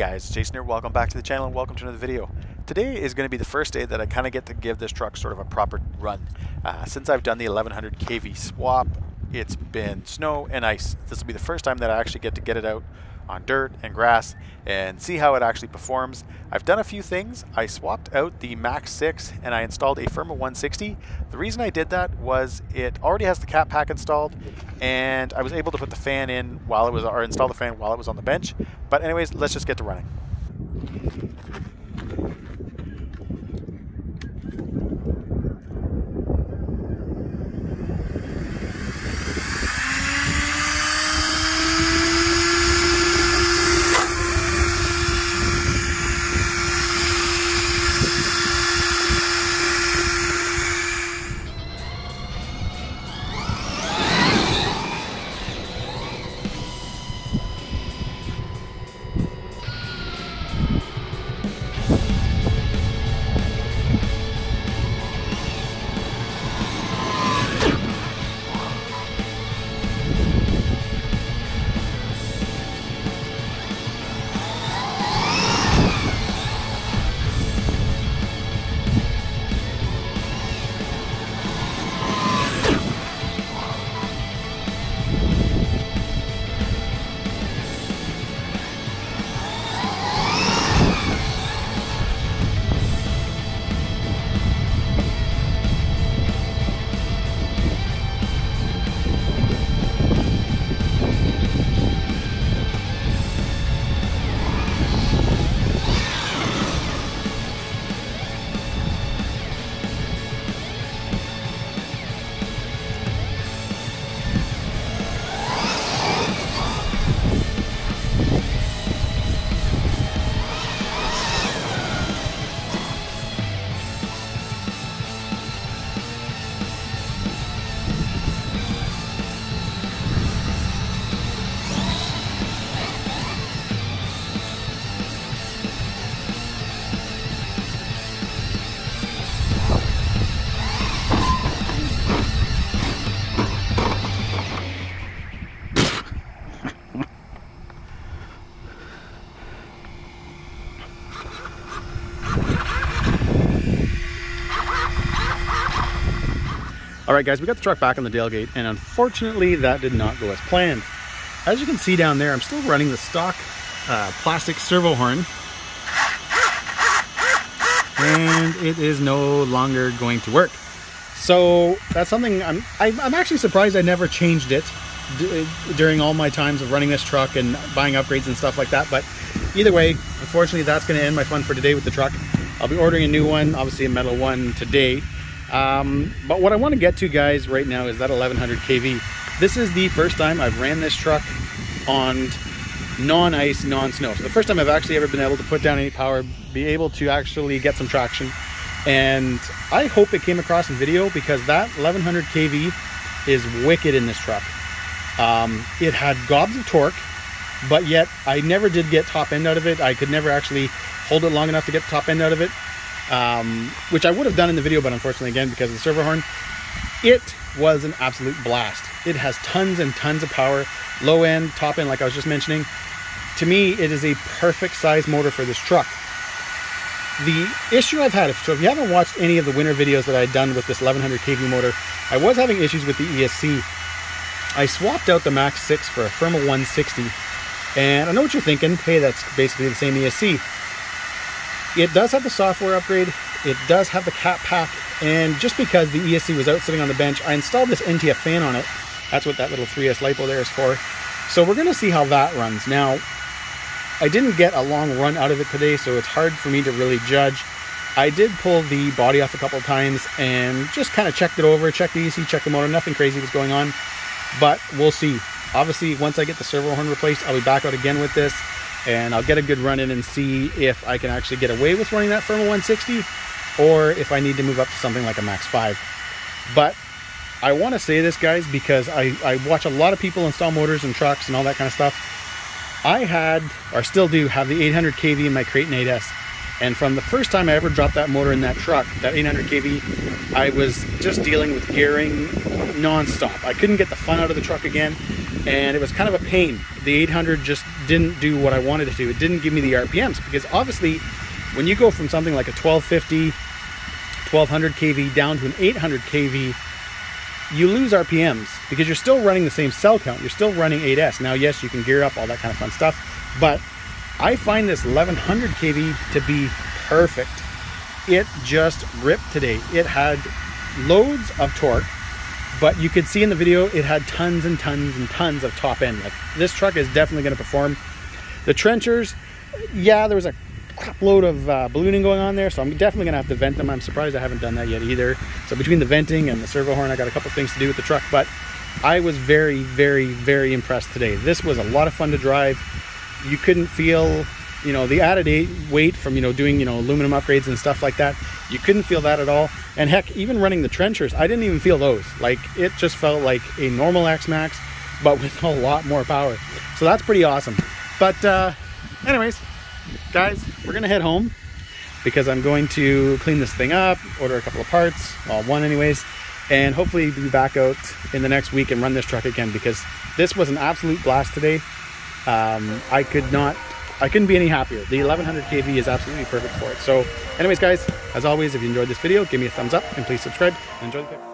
guys, Jason here. Welcome back to the channel and welcome to another video. Today is going to be the first day that I kind of get to give this truck sort of a proper run. Since I've done the 1100 kV swap, it's been snow and ice. This will be the first time that I actually get to get it out on dirt and grass and see how it actually performs. I've done a few things. I swapped out the Max 6 and I installed a Firma 160. The reason I did that was it already has the cat pack installed and I was able to put the fan in while it was, or install the fan while it was on the bench. But anyways, let's just get to running. Alright guys, we got the truck back on the tailgate and unfortunately that did not go as planned. As you can see down there, I'm still running the stock plastic servo horn and it is no longer going to work. So that's something I'm actually surprised I never changed it during all my times of running this truck and buying upgrades and stuff like that. But either way, unfortunately that's going to end my fun for today with the truck. I'll be ordering a new one, obviously a metal one today. But what I want to get to, guys, right now is that 1100 kV. This is the first time I've ran this truck on non-ice, non-snow. So the first time I've actually ever been able to put down any power, be able to actually get some traction. And I hope it came across in video because that 1100 kV is wicked in this truck. It had gobs of torque, but yet I never did get top end out of it. I could never actually hold it long enough to get the top end out of it. Which I would have done in the video, but unfortunately, again, because of the servo horn, it was an absolute blast. It has tons and tons of power, low end, top end, like I was just mentioning. To me, it is a perfect size motor for this truck. The issue I've had, so if you haven't watched any of the winter videos that I'd done with this 1100 kV motor, I was having issues with the ESC. I swapped out the Max 6 for a Firma 160, and I know what you're thinking, hey, that's basically the same ESC. It does have the software upgrade, it does have the cat pack, and just because the ESC was out sitting on the bench, I installed this NTF fan on it. That's what that little 3S LiPo there is for. So we're going to see how that runs. Now, I didn't get a long run out of it today, so it's hard for me to really judge. I did pull the body off a couple of times and just kind of checked it over, checked the ESC, checked the motor, nothing crazy was going on, but we'll see. Obviously, once I get the servo horn replaced, I'll be back out again with this. And I'll get a good run in and see if I can actually get away with running that Firma 160 or if I need to move up to something like a Max 5. But I want to say this, guys, because I watch a lot of people install motors and trucks and all that kind of stuff. I had, or still do, have the 800 kV in my Kraton 8S. And from the first time I ever dropped that motor in that truck, that 800 kV, I was just dealing with gearing non-stop. I couldn't get the fun out of the truck again, and it was kind of a pain. The 800 just didn't do what I wanted it to. It didn't give me the RPMs, because obviously when you go from something like a 1250, 1200 kV down to an 800 kV, you lose RPMs because you're still running the same cell count. You're still running 8S. Now, yes, you can gear up, all that kind of fun stuff, but I find this 1100 kV to be perfect. It just ripped today. It had loads of torque, but you could see in the video it had tons and tons and tons of top end. Like, this truck is definitely going to perform. The trenchers, yeah, there was a crap load of ballooning going on there, so I'm definitely going to have to vent them. I'm surprised I haven't done that yet either. So between the venting and the servo horn, I got a couple things to do with the truck, but I was very, very, very impressed today. This was a lot of fun to drive. You couldn't feel, you know, the added weight from, you know, doing, you know, aluminum upgrades and stuff like that. You couldn't feel that at all. And heck, even running the trenchers, I didn't even feel those. Like, it just felt like a normal X-Maxx, but with a lot more power. So that's pretty awesome. But anyways, guys, we're gonna head home because I'm going to clean this thing up, order a couple of parts, well, one anyways, and hopefully be back out in the next week and run this truck again, because this was an absolute blast today. I couldn't be any happier. The 1100 kV is absolutely perfect for it. So anyways, guys, as always, if you enjoyed this video, give me a thumbs up and please subscribe and enjoy the video.